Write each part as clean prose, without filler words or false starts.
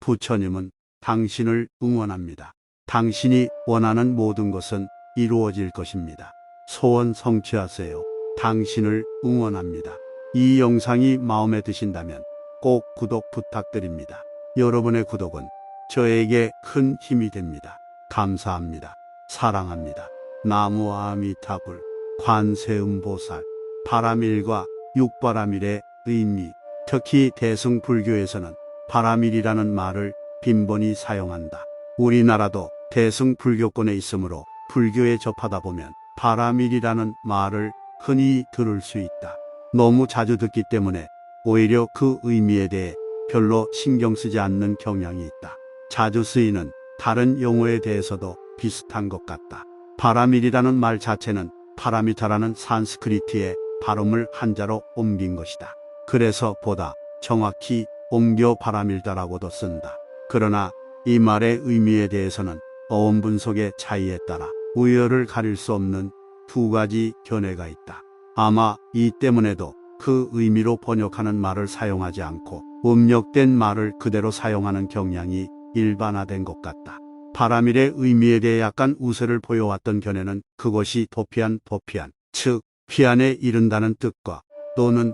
부처님은 당신을 응원합니다. 당신이 원하는 모든 것은 이루어질 것입니다. 소원 성취하세요. 당신을 응원합니다. 이 영상이 마음에 드신다면 꼭 구독 부탁드립니다. 여러분의 구독은 저에게 큰 힘이 됩니다. 감사합니다. 사랑합니다. 나무 아미타불, 관세음보살. 바라밀과 육바라밀의 의미. 특히 대승불교에서는 바라밀이라는 말을 빈번히 사용한다. 우리나라도 대승불교권에 있으므로 불교에 접하다 보면 바라밀이라는 말을 흔히 들을 수 있다. 너무 자주 듣기 때문에 오히려 그 의미에 대해 별로 신경 쓰지 않는 경향이 있다. 자주 쓰이는 다른 용어에 대해서도 비슷한 것 같다. 바라밀이라는 말 자체는 파라미타라는 산스크리트의 발음을 한자로 옮긴 것이다. 그래서 보다 정확히 옮겨 바라밀다라고도 쓴다. 그러나 이 말의 의미에 대해서는 어원 분석의 차이에 따라 우열을 가릴 수 없는 두 가지 견해가 있다. 아마 이 때문에도 그 의미로 번역하는 말을 사용하지 않고 음력된 말을 그대로 사용하는 경향이 일반화된 것 같다. 바라밀의 의미에 대해 약간 우세를 보여왔던 견해는 그것이 도피한, 즉 피안에 이른다는 뜻과 또는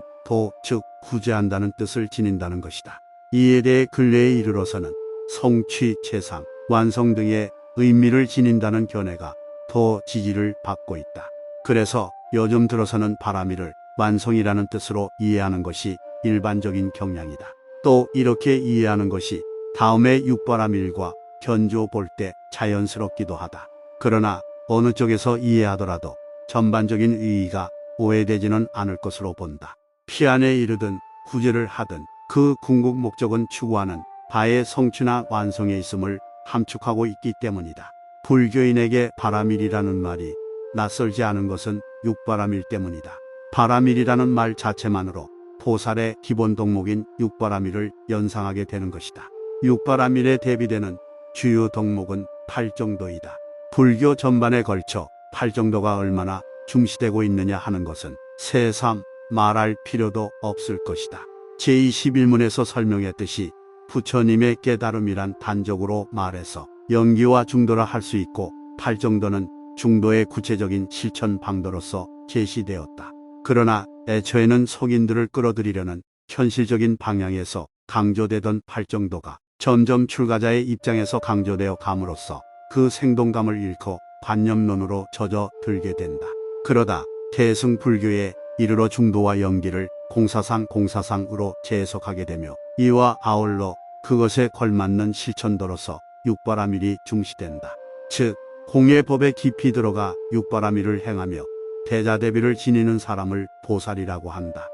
즉 구제한다는 뜻을 지닌다는 것이다. 이에 대해 근래에 이르러서는 성취, 재상, 완성 등의 의미를 지닌다는 견해가 더 지지를 받고 있다. 그래서 요즘 들어서는 바라밀을 완성이라는 뜻으로 이해하는 것이 일반적인 경향이다. 또 이렇게 이해하는 것이 다음에 육바라밀과 견주어 볼 때 자연스럽기도 하다. 그러나 어느 쪽에서 이해하더라도 전반적인 의의가 오해되지는 않을 것으로 본다. 피안에 이르든 구제를 하든 그 궁극 목적은 추구하는 바의 성취나 완성에 있음을 함축하고 있기 때문이다. 불교인에게 바라밀이라는 말이 낯설지 않은 것은 육바라밀 때문이다. 바라밀이라는 말 자체만으로 보살의 기본 덕목인 육바라밀을 연상하게 되는 것이다. 육바라밀에 대비되는 주요 덕목은 8정도이다. 불교 전반에 걸쳐 8정도가 얼마나 중시되고 있느냐 하는 것은 새삼 말할 필요도 없을 것이다. 제21문에서 설명했듯이 부처님의 깨달음이란 단적으로 말해서 연기와 중도라 할 수 있고 8정도는 중도의 구체적인 실천 방도로서 제시되었다. 그러나 애초에는 속인들을 끌어들이려는 현실적인 방향에서 강조되던 8정도가 점점 출가자의 입장에서 강조되어 감으로써 그 생동감을 잃고 관념론으로 젖어들게 된다. 그러다 대승불교에 이르러 중도와 연기를 공사상으로 재해석하게 되며 이와 아울러 그것에 걸맞는 실천도로서 육바라밀이 중시된다. 즉 공의 법에 깊이 들어가 육바라밀을 행하며 대자대비를 지니는 사람을 보살이라고 한다.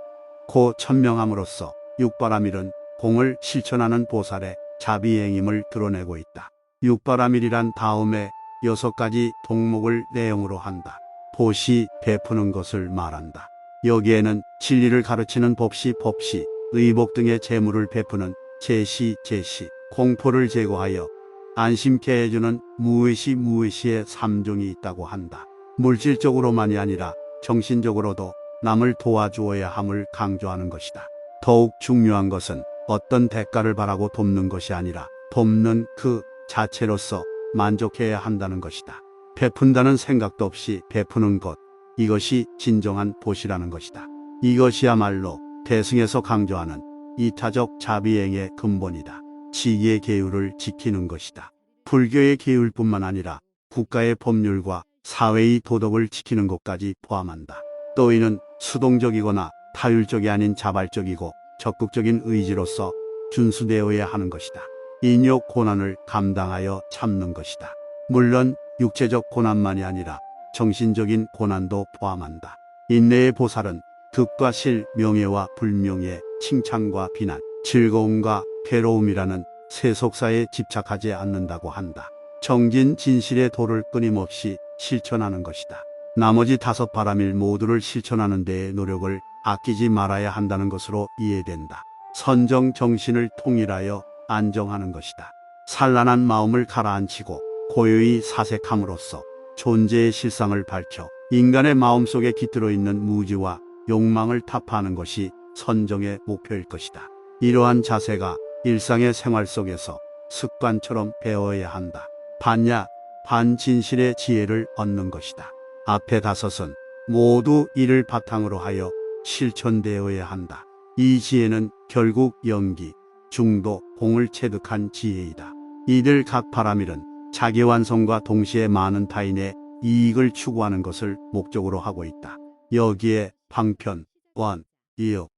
고 천명함으로써 육바라밀은 공을 실천하는 보살의 자비행임을 드러내고 있다. 육바라밀이란 다음에 6가지 덕목을 내용으로 한다. 보시, 베푸는 것을 말한다. 여기에는 진리를 가르치는 법시, 의복 등의 재물을 베푸는 제시, 공포를 제거하여 안심케 해주는 무의시의 3종이 있다고 한다. 물질적으로만이 아니라 정신적으로도 남을 도와주어야 함을 강조하는 것이다. 더욱 중요한 것은 어떤 대가를 바라고 돕는 것이 아니라 돕는 그 자체로서 만족해야 한다는 것이다. 베푼다는 생각도 없이 베푸는 것, 이것이 진정한 보시라는 것이다. 이것이야말로 대승에서 강조하는 이타적 자비행의 근본이다. 지의 계율을 지키는 것이다. 불교의 계율뿐만 아니라 국가의 법률과 사회의 도덕을 지키는 것까지 포함한다. 또 이는 수동적이거나 타율적이 아닌 자발적이고 적극적인 의지로서 준수되어야 하는 것이다. 인욕 고난을 감당하여 참는 것이다. 물론 육체적 고난만이 아니라 정신적인 고난도 포함한다. 인내의 보살은 득과 실, 명예와 불명예, 칭찬과 비난, 즐거움과 괴로움이라는 세속사에 집착하지 않는다고 한다. 정진 진실의 도를 끊임없이 실천하는 것이다. 나머지 5 바라밀 모두를 실천하는 데에 노력을 아끼지 말아야 한다는 것으로 이해된다. 선정 정신을 통일하여 안정하는 것이다. 산란한 마음을 가라앉히고 고요히 사색함으로써 존재의 실상을 밝혀 인간의 마음속에 깃들어 있는 무지와 욕망을 타파하는 것이 선정의 목표일 것이다. 이러한 자세가 일상의 생활 속에서 습관처럼 배워야 한다. 반야, 반진실의 지혜를 얻는 것이다. 앞에 5은 모두 이를 바탕으로 하여 실천되어야 한다. 이 지혜는 결국 영기, 중도, 공을 체득한 지혜이다. 이들 각 바라밀은 자기 완성과 동시에 많은 타인의 이익을 추구하는 것을 목적으로 하고 있다. 여기에 방편, 원, 이역,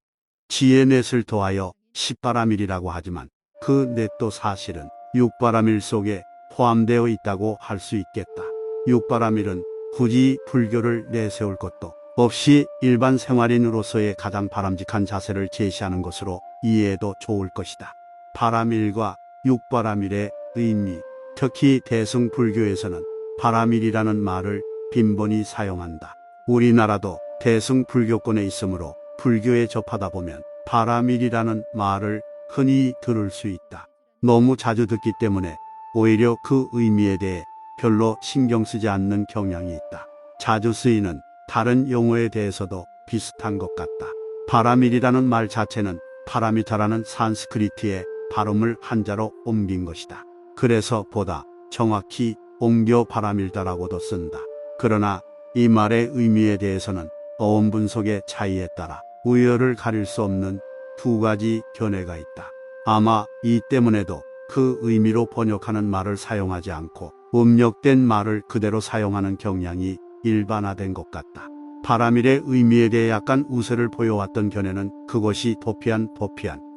지혜 넷을 더하여 10바라밀이라고 하지만 그 넷도 사실은 6바라밀 속에 포함되어 있다고 할 수 있겠다. 6바라밀은 굳이 불교를 내세울 것도 없이 일반 생활인으로서의 가장 바람직한 자세를 제시하는 것으로 이해해도 좋을 것이다. 바라밀과 6바라밀의 의미, 특히 대승불교에서는 바라밀이라는 말을 빈번히 사용한다. 우리나라도 대승불교권에 있으므로 불교에 접하다 보면 바라밀이라는 말을 흔히 들을 수 있다. 너무 자주 듣기 때문에 오히려 그 의미에 대해 별로 신경 쓰지 않는 경향이 있다. 자주 쓰이는 다른 용어에 대해서도 비슷한 것 같다. 바라밀이라는 말 자체는 파라미타라는 산스크리트의 발음을 한자로 옮긴 것이다. 그래서 보다 정확히 옮겨 바라밀다라고도 쓴다. 그러나 이 말의 의미에 대해서는 어원 분석의 차이에 따라 우열을 가릴 수 없는 두 가지 견해가 있다. 아마 이 때문에도 그 의미로 번역하는 말을 사용하지 않고 음력된 말을 그대로 사용하는 경향이 일반화된 것 같다. 바라밀의 의미에 대해 약간 우세를 보여왔던 견해는 그것이 도피한,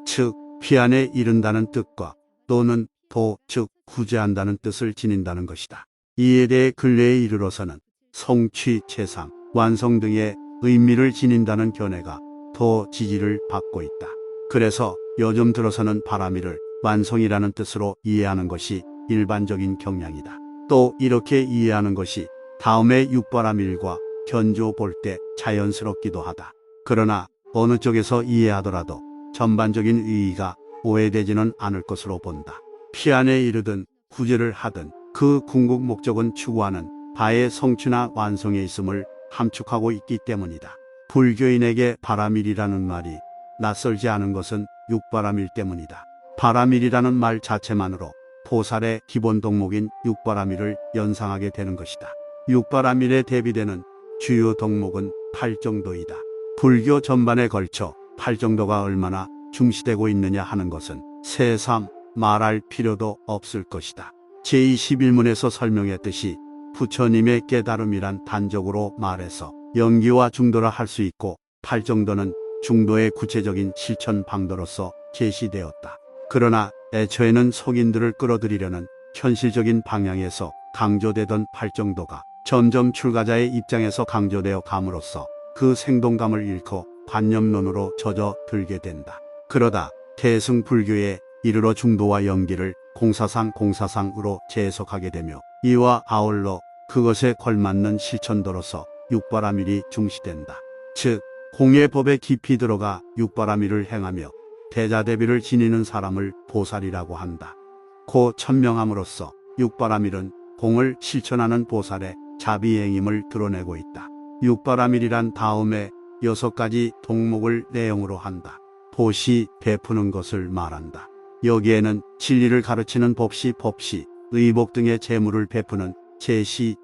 즉 피안에 이른다는 뜻과 또는 도, 즉 구제한다는 뜻을 지닌다는 것이다. 이에 대해 근래에 이르러서는 성취, 채상, 완성 등의 의미를 지닌다는 견해가 더 지지를 받고 있다. 그래서 요즘 들어서는 바라밀을 완성이라는 뜻으로 이해하는 것이 일반적인 경향이다. 또 이렇게 이해하는 것이 다음의 6바라밀과 견조 볼 때 자연스럽기도 하다. 그러나 어느 쪽에서 이해하더라도 전반적인 의의가 오해되지는 않을 것으로 본다. 피안에 이르든 구제를 하든 그 궁극 목적은 추구하는 바의 성취나 완성에 있음을 함축하고 있기 때문이다. 불교인에게 바라밀이라는 말이 낯설지 않은 것은 6바라밀 때문이다. 바라밀이라는 말 자체만으로 보살의 기본 덕목인 6바라밀을 연상하게 되는 것이다. 6바라밀에 대비되는 주요 덕목은 8정도이다. 불교 전반에 걸쳐 8정도가 얼마나 중시되고 있느냐 하는 것은 새삼 말할 필요도 없을 것이다. 제21문에서 설명했듯이 부처님의 깨달음이란 단적으로 말해서 영기와 중도라 할 수 있고 8정도는 중도의 구체적인 실천 방도로서 제시되었다. 그러나 애초에는 속인들을 끌어들이려는 현실적인 방향에서 강조되던 8정도가 점점 출가자의 입장에서 강조되어 감으로써 그 생동감을 잃고 관념론으로 젖어들게 된다. 그러다 대승불교에 이르러 중도와 영기를 공사상으로 재해석하게 되며 이와 아울러 그것에 걸맞는 실천도로서 6바라밀이 중시된다. 즉 공의 법에 깊이 들어가 6바라밀을 행하며 대자대비를 지니는 사람을 보살이라고 한다. 고 천명함으로써 6바라밀은 공을 실천하는 보살의 자비행임을 드러내고 있다. 6바라밀이란 다음에 6가지 동목을 내용으로 한다. 보시, 베푸는 것을 말한다. 여기에는 진리를 가르치는 법시, 의복 등의 재물을 베푸는 제시,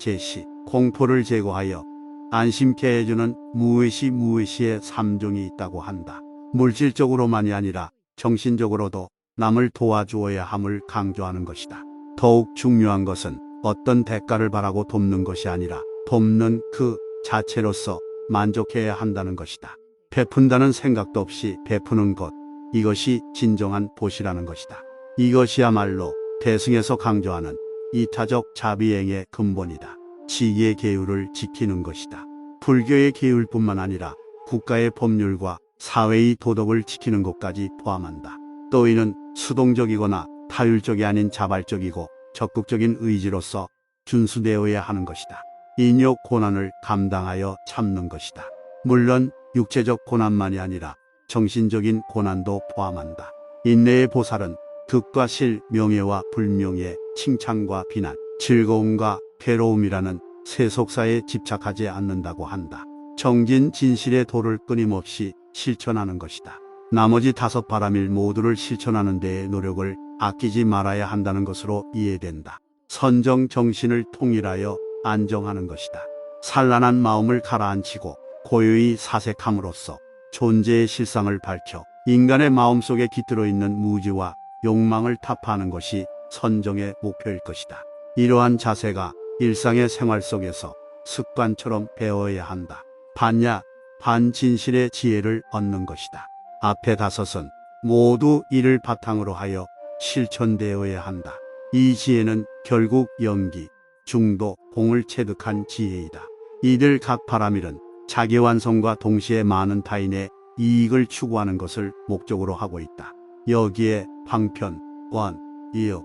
공포를 제거하여 안심케 해주는 무의시의 3종이 있다고 한다. 물질적으로만이 아니라 정신적으로도 남을 도와주어야 함을 강조하는 것이다. 더욱 중요한 것은 어떤 대가를 바라고 돕는 것이 아니라 돕는 그 자체로서 만족해야 한다는 것이다. 베푼다는 생각도 없이 베푸는 것, 이것이 진정한 보시라는 것이다. 이것이야말로 대승에서 강조하는 이타적 자비행의 근본이다. 지의 계율을 지키는 것이다. 불교의 계율뿐만 아니라 국가의 법률과 사회의 도덕을 지키는 것까지 포함한다. 또 이는 수동적이거나 타율적이 아닌 자발적이고 적극적인 의지로서 준수되어야 하는 것이다. 인욕 고난을 감당하여 참는 것이다. 물론 육체적 고난만이 아니라 정신적인 고난도 포함한다. 인내의 보살은 득과 실, 명예와 불명예, 칭찬과 비난, 즐거움과 괴로움이라는 세속사에 집착하지 않는다고 한다. 정진 진실의 도를 끊임없이 실천하는 것이다. 나머지 5바람일 모두를 실천하는 데에 노력을 아끼지 말아야 한다는 것으로 이해된다. 선정 정신을 통일하여 안정하는 것이다. 산란한 마음을 가라앉히고 고요히 사색함으로써 존재의 실상을 밝혀 인간의 마음속에 깃들어 있는 무지와 욕망을 타파하는 것이 선정의 목표일 것이다. 이러한 자세가 일상의 생활 속에서 습관처럼 배워야 한다. 반야, 반진실의 지혜를 얻는 것이다. 앞에 5은 모두 이를 바탕으로 하여 실천되어야 한다. 이 지혜는 결국 영기, 중도, 공을 체득한 지혜이다. 이들 각 바라밀은 자기 완성과 동시에 많은 타인의 이익을 추구하는 것을 목적으로 하고 있다. 여기에 방편, 원, 이역,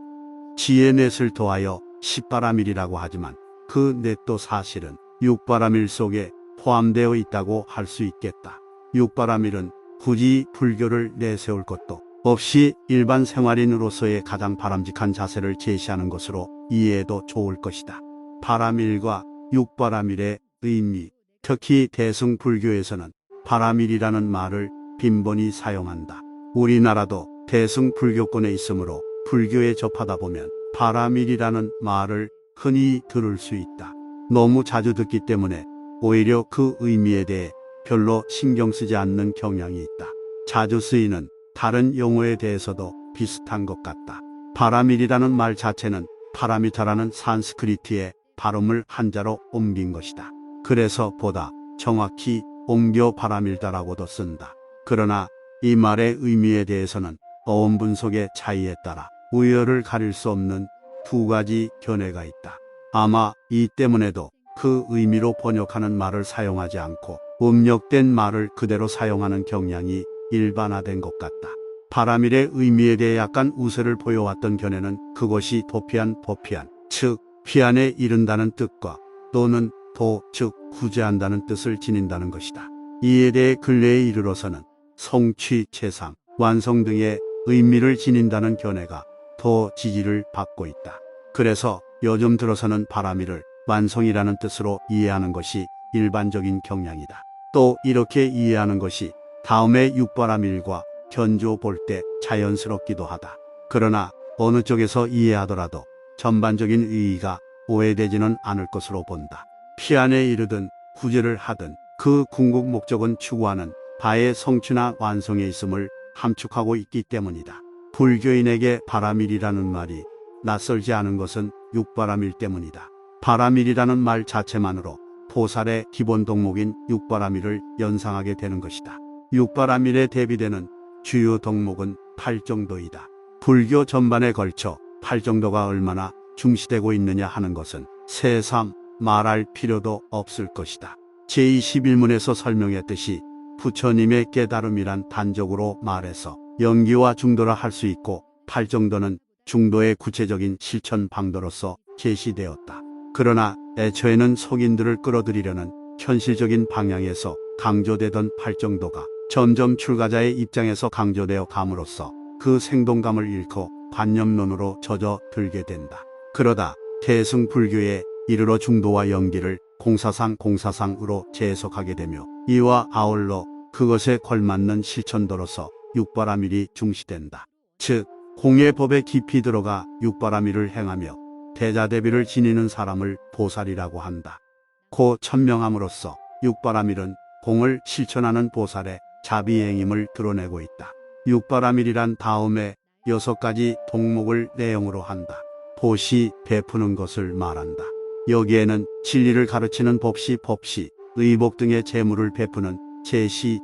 지혜 넷을 더하여 10바라밀이라고 하지만 그 넷도 사실은 6바라밀 속에 포함되어 있다고 할 수 있겠다. 6바라밀은 굳이 불교를 내세울 것도 없이 일반 생활인으로서의 가장 바람직한 자세를 제시하는 것으로 이해해도 좋을 것이다. 바라밀과 6바라밀의 의미, 특히 대승불교에서는 바라밀이라는 말을 빈번히 사용한다. 우리나라도 대승불교권에 있으므로 불교에 접하다 보면 바라밀이라는 말을 흔히 들을 수 있다. 너무 자주 듣기 때문에 오히려 그 의미에 대해 별로 신경 쓰지 않는 경향이 있다. 자주 쓰이는 다른 용어에 대해서도 비슷한 것 같다. 바라밀이라는 말 자체는 파라미타라는 산스크리트의 발음을 한자로 옮긴 것이다. 그래서 보다 정확히 옮겨 바라밀다라고도 쓴다. 그러나 이 말의 의미에 대해서는 어원 분석의 차이에 따라 우열을 가릴 수 없는 2가지 견해가 있다. 아마 이 때문에도 그 의미로 번역하는 말을 사용하지 않고 음력된 말을 그대로 사용하는 경향이 일반화된 것 같다. 바라밀의 의미에 대해 약간 우세를 보여왔던 견해는 그것이 도피한, 보피한, 즉 피안에 이른다는 뜻과 또는 도, 즉 구제한다는 뜻을 지닌다는 것이다. 이에 대해 근래에 이르러서는 성취, 최상, 완성 등의 의미를 지닌다는 견해가 더 지지를 받고 있다. 그래서 요즘 들어서는 바라밀을 완성이라는 뜻으로 이해하는 것이 일반적인 경향이다. 또 이렇게 이해하는 것이 다음의 6바라밀과 견주어 볼 때 자연스럽기도 하다. 그러나 어느 쪽에서 이해하더라도 전반적인 의의가 오해되지는 않을 것으로 본다. 피안에 이르든 구제를 하든 그 궁극 목적은 추구하는 바의 성취나 완성에 있음을 함축하고 있기 때문이다. 불교인에게 바라밀이라는 말이 낯설지 않은 것은 6바라밀 때문이다. 바라밀이라는 말 자체만으로 보살의 기본 덕목인 6바라밀을 연상하게 되는 것이다. 6바라밀에 대비되는 주요 덕목은 8정도이다. 불교 전반에 걸쳐 8정도가 얼마나 중시되고 있느냐 하는 것은 새삼 말할 필요도 없을 것이다. 제21문에서 설명했듯이 부처님의 깨달음이란 단적으로 말해서 영기와 중도라 할 수 있고 8정도는 중도의 구체적인 실천 방도로서 제시되었다. 그러나 애초에는 속인들을 끌어들이려는 현실적인 방향에서 강조되던 8정도가 점점 출가자의 입장에서 강조되어 감으로써 그 생동감을 잃고 관념론으로 젖어들게 된다. 그러다 대승불교에 이르러 중도와 영기를 공사상으로 재해석하게 되며 이와 아울러 그것에 걸맞는 실천도로서 6바라밀이 중시된다. 즉 공의 법에 깊이 들어가 6바라밀을 행하며 대자대비를 지니는 사람을 보살이라고 한다. 고 천명함으로써 6바라밀은 공을 실천하는 보살의 자비행임을 드러내고 있다. 6바라밀이란 다음에 6가지 동목을 내용으로 한다. 보시, 베푸는 것을 말한다. 여기에는 진리를 가르치는 법시, 의복 등의 재물을 베푸는 제시,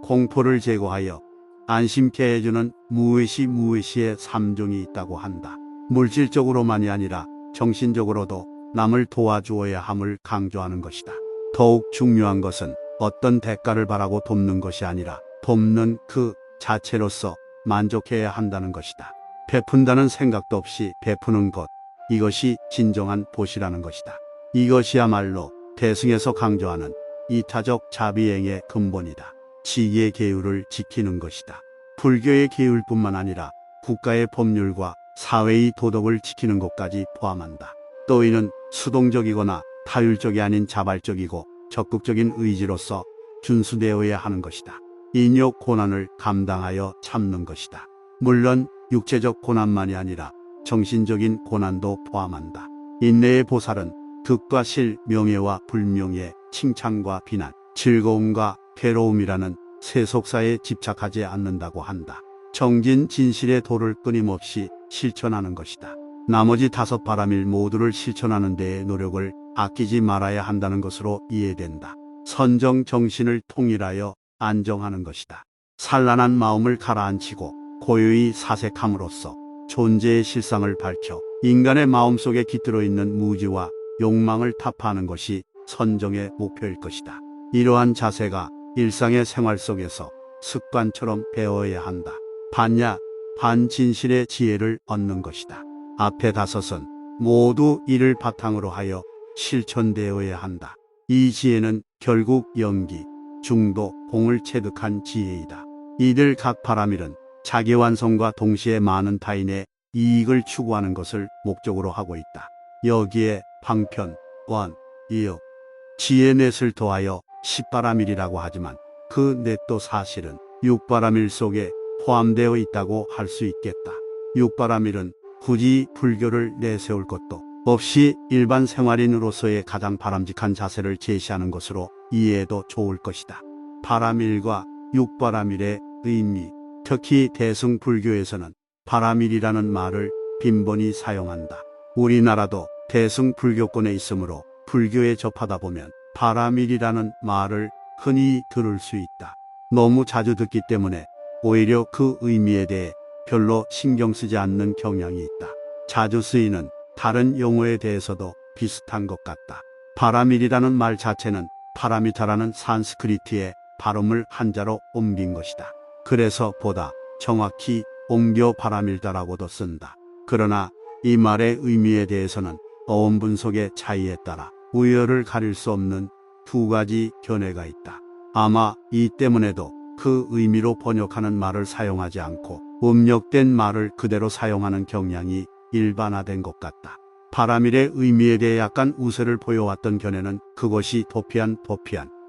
공포를 제거하여 안심케 해주는 무의시의 3종이 있다고 한다. 물질적으로만이 아니라 정신적으로도 남을 도와주어야 함을 강조하는 것이다. 더욱 중요한 것은 어떤 대가를 바라고 돕는 것이 아니라 돕는 그 자체로서 만족해야 한다는 것이다. 베푼다는 생각도 없이 베푸는 것, 이것이 진정한 보시라는 것이다. 이것이야말로 대승에서 강조하는 이타적 자비행의 근본이다. 지의 계율을 지키는 것이다. 불교의 계율뿐만 아니라 국가의 법률과 사회의 도덕을 지키는 것까지 포함한다. 또 이는 수동적이거나 타율적이 아닌 자발적이고 적극적인 의지로서 준수되어야 하는 것이다. 인욕 고난을 감당하여 참는 것이다. 물론 육체적 고난만이 아니라 정신적인 고난도 포함한다. 인내의 보살은 득과 실, 명예와 불명예, 칭찬과 비난, 즐거움과 괴로움이라는 세속사에 집착하지 않는다고 한다. 정진 진실의 도를 끊임없이 실천하는 것이다. 나머지 5바람일 모두를 실천하는 데에 노력을 아끼지 말아야 한다는 것으로 이해된다. 선정 정신을 통일하여 안정하는 것이다. 산란한 마음을 가라앉히고 고요히 사색함으로써 존재의 실상을 밝혀 인간의 마음속에 깃들어 있는 무지와 욕망을 타파하는 것이 선정의 목표일 것이다. 이러한 자세가 일상의 생활 속에서 습관처럼 배워야 한다. 반야, 반진실의 지혜를 얻는 것이다. 앞에 5은 모두 이를 바탕으로 하여 실천되어야 한다. 이 지혜는 결국 영기, 중도, 공을 체득한 지혜이다. 이들 각 바라밀은 자기 완성과 동시에 많은 타인의 이익을 추구하는 것을 목적으로 하고 있다. 여기에 방편, 원, 이역, 지혜 넷을 더하여 10바라밀이라고 하지만 그 넷도 사실은 6바라밀 속에 포함되어 있다고 할 수 있겠다. 6바라밀은 굳이 불교를 내세울 것도 없이 일반 생활인으로서의 가장 바람직한 자세를 제시하는 것으로 이해해도 좋을 것이다. 바라밀과 6바라밀의 의미, 특히 대승불교에서는 바라밀이라는 말을 빈번히 사용한다. 우리나라도 대승불교권에 있으므로 불교에 접하다 보면 바라밀이라는 말을 흔히 들을 수 있다. 너무 자주 듣기 때문에 오히려 그 의미에 대해 별로 신경 쓰지 않는 경향이 있다. 자주 쓰이는 다른 용어에 대해서도 비슷한 것 같다. 바라밀이라는 말 자체는 파라미타라는 산스크리트의 발음을 한자로 옮긴 것이다. 그래서 보다 정확히 옮겨 바라밀다라고도 쓴다. 그러나 이 말의 의미에 대해서는 어원 분석의 차이에 따라 우열을 가릴 수 없는 2가지 견해가 있다. 아마 이 때문에도 그 의미로 번역하는 말을 사용하지 않고 음력된 말을 그대로 사용하는 경향이 일반화된 것 같다. 바라밀의 의미에 대해 약간 우세를 보여왔던 견해는 그것이 도피한,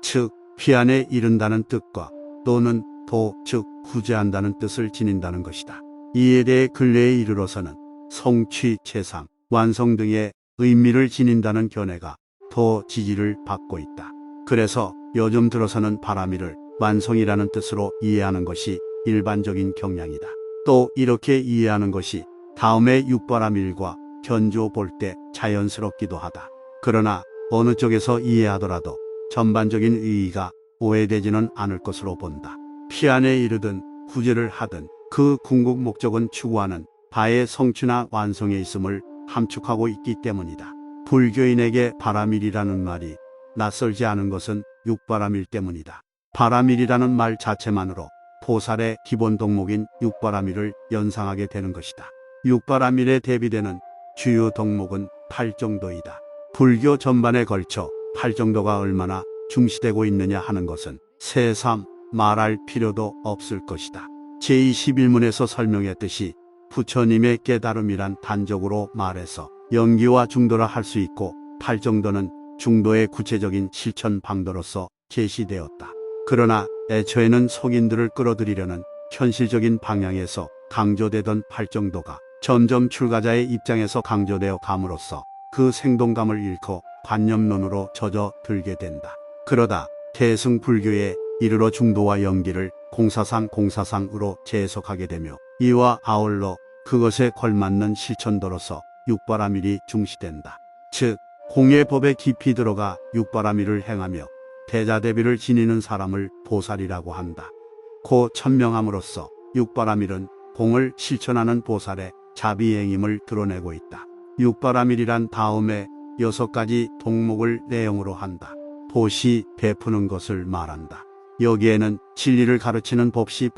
즉 피안에 이른다는 뜻과 또는 도, 즉 구제한다는 뜻을 지닌다는 것이다. 이에 대해 근래에 이르러서는 성취, 재상, 완성 등의 의미를 지닌다는 견해가 더 지지를 받고 있다. 그래서 요즘 들어서는 바라밀을 완성이라는 뜻으로 이해하는 것이 일반적인 경향이다. 또 이렇게 이해하는 것이 다음의 6바라밀과 견주어 볼 때 자연스럽기도 하다. 그러나 어느 쪽에서 이해하더라도 전반적인 의의가 오해되지는 않을 것으로 본다. 피안에 이르든 구제를 하든 그 궁극 목적은 추구하는 바의 성취나 완성에 있음을 함축하고 있기 때문이다. 불교인에게 바라밀이라는 말이 낯설지 않은 것은 6바라밀 때문이다. 바라밀이라는 말 자체만으로 보살의 기본 덕목인 6바라밀을 연상하게 되는 것이다. 6바라밀에 대비되는 주요 덕목은 8정도이다. 불교 전반에 걸쳐 8정도가 얼마나 중시되고 있느냐 하는 것은 새삼 말할 필요도 없을 것이다. 제21문에서 설명했듯이 부처님의 깨달음이란 단적으로 말해서 영기와 중도라 할 수 있고 8정도는 중도의 구체적인 실천 방도로서 제시되었다. 그러나 애초에는 속인들을 끌어들이려는 현실적인 방향에서 강조되던 8정도가 점점 출가자의 입장에서 강조되어 감으로써 그 생동감을 잃고 관념론으로 젖어들게 된다. 그러다 태승불교에 이르러 중도와 영기를 공사상으로 재해석하게 되며 이와 아울러 그것에 걸맞는 실천도로서 6바라밀이 중시된다. 즉 공의 법에 깊이 들어가 6바라밀을 행하며 대자대비를 지니는 사람을 보살이라고 한다. 고 천명함으로써 6바라밀은 공을 실천하는 보살의 자비행임을 드러내고 있다. 6바라밀이란 다음에 6가지 동목을 내용으로 한다. 보시, 베푸는 것을 말한다. 여기에는 진리를 가르치는 법시,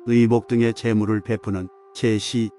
의복 등의 재물을 베푸는 제시,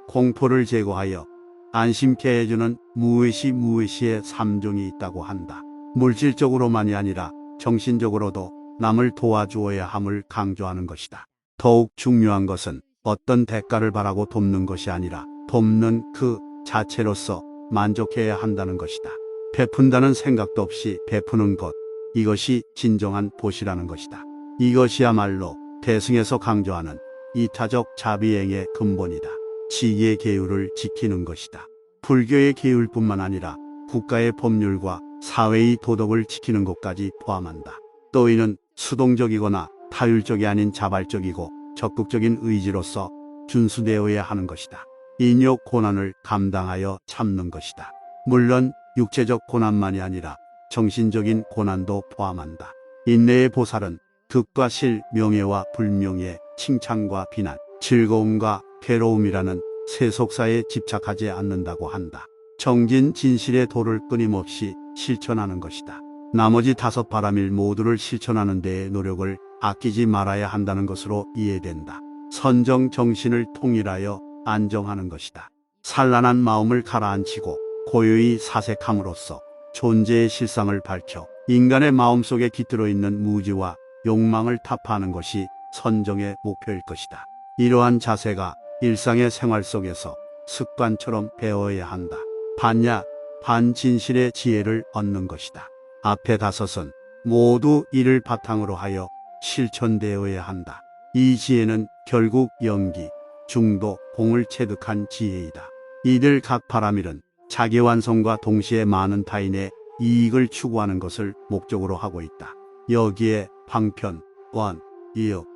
공포를 제거하여 안심케 해주는 무의시의 3종이 있다고 한다. 물질적으로만이 아니라 정신적으로도 남을 도와주어야 함을 강조하는 것이다. 더욱 중요한 것은 어떤 대가를 바라고 돕는 것이 아니라 돕는 그 자체로서 만족해야 한다는 것이다. 베푼다는 생각도 없이 베푸는 것, 이것이 진정한 보시라는 것이다. 이것이야말로 대승에서 강조하는 이타적 자비행의 근본이다. 지의 계율을 지키는 것이다. 불교의 계율뿐만 아니라 국가의 법률과 사회의 도덕을 지키는 것까지 포함한다. 또 이는 수동적이거나 타율적이 아닌 자발적이고 적극적인 의지로서 준수되어야 하는 것이다. 인욕 고난을 감당하여 참는 것이다. 물론 육체적 고난만이 아니라 정신적인 고난도 포함한다. 인내의 보살은 득과 실, 명예와 불명예, 칭찬과 비난, 즐거움과 괴로움이라는 세속사에 집착하지 않는다고 한다. 정진 진실의 도를 끊임없이 실천하는 것이다. 나머지 5 바라밀 모두를 실천하는 데에 노력을 아끼지 말아야 한다는 것으로 이해된다. 선정 정신을 통일하여 안정하는 것이다. 산란한 마음을 가라앉히고 고요히 사색함으로써 존재의 실상을 밝혀 인간의 마음속에 깃들어 있는 무지와 욕망을 타파하는 것이 선정의 목표일 것이다. 이러한 자세가 일상의 생활 속에서 습관처럼 배워야 한다. 반야, 반진실의 지혜를 얻는 것이다. 앞에 5은 모두 이를 바탕으로 하여 실천되어야 한다. 이 지혜는 결국 영기, 중도, 공을 체득한 지혜이다. 이들 각 바라밀은 자기 완성과 동시에 많은 타인의 이익을 추구하는 것을 목적으로 하고 있다. 여기에 방편, 원, 이역,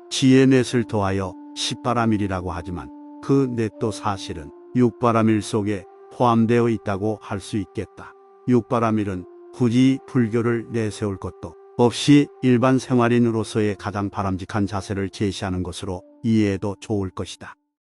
지혜 넷을 더하여 10바라밀이라고 하지만 그 넷도 사실은 6바라밀 속에 포함되어 있다고 할 수 있겠다. 6바라밀은 굳이 불교를 내세울 것도 없이 일반 생활인으로서의 가장 바람직한 자세를 제시하는 것으로 이해해도 좋을 것이다.